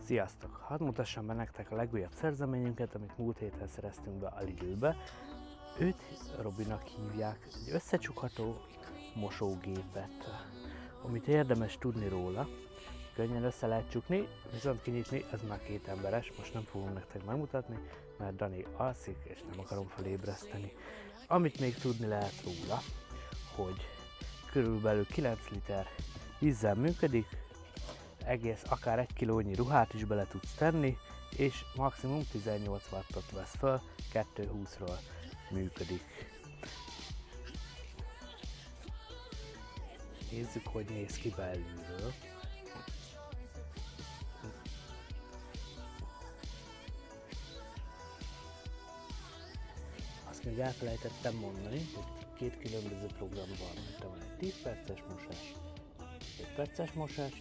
Sziasztok! Hadd mutassam be nektek a legújabb szerzeményünket, amit múlt héten szereztünk be a Lidlbe. Őt Robinak hívják, egy összecsukható mosógépet, amit érdemes tudni róla. Könnyen össze lehet csukni, viszont kinyitni ez már két emberes, most nem fogom nektek megmutatni, mert Dani alszik és nem akarom felébreszteni. Amit még tudni lehet róla, hogy körülbelül 9 liter vízzel működik, egész akár 1 kilónyi ruhát is bele tudsz tenni, és maximum 18 wattot vesz föl, 220-ról működik. Nézzük, hogy néz ki belülről. Azt még elfelejtettem mondani, hogy két különböző program van. Van egy 10 perces mosás, 5 perces mosás,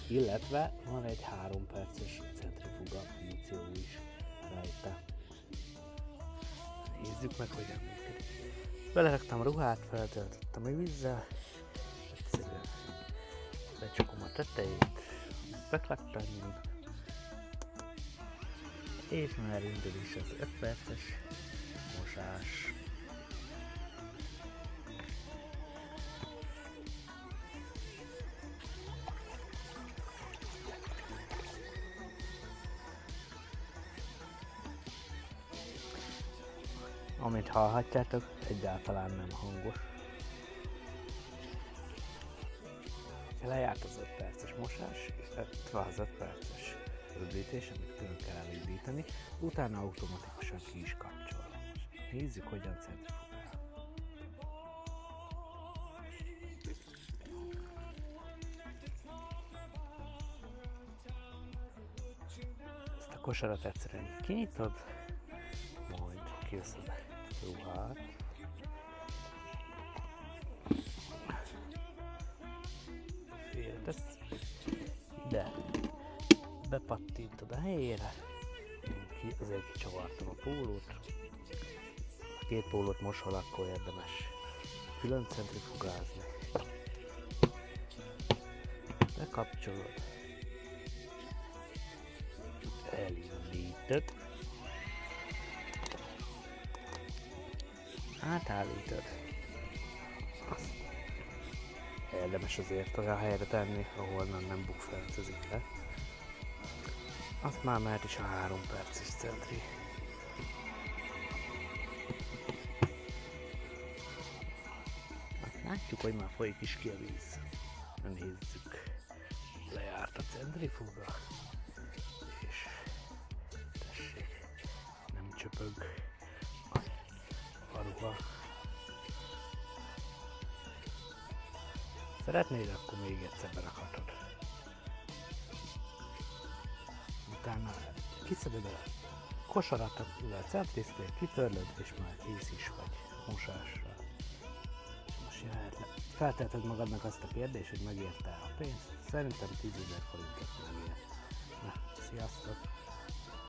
illetve van egy 3 perces centrifuga funkció is rajta. Nézzük meg, hogyan működik. Beleraktam a ruhát, feltöltöttem a vízzel, egyszerűen becsukom a tetejét, beklattanjunk, és már indul is az 5 perces mosás. Amit hallhatjátok, egyáltalán nem hangos. Lejárt az 5 perces mosás, illetve az 5 perces rövidítés, amit külön kell elindítani, utána automatikusan ki is kapcsol. Nézzük, hogyan centrifugál. Ezt a kosarat egyszerűen kinyitod, majd kiveszed a ruhát. Féltesz ide, bepattintod a helyére, azért kicsavartam a pólót. Ha két pólót mosol, akkor érdemes külön centrifugázni. Bekapcsolod, elindítod, átállítod. Érdemes azért olyan helyre tenni, ahol nem bukfencezik le. Azt már mehet is a 3 perces centri. Látjuk, hogy már folyik is ki a víz. Nézzük. Lejárt a centrifuga. És tessék, nem csöpög a ruha. Szeretnéd, akkor még egyszer berakhatod. Utána kiszeded a kosaratot, mivel centriztél, kitörlöd, és már kész is vagy mosásra. Most jöhet le. Felteheted magadnak azt a kérdést, hogy megérte a pénzt? Szerintem 10 000 forintot megért. Na, sziasztok!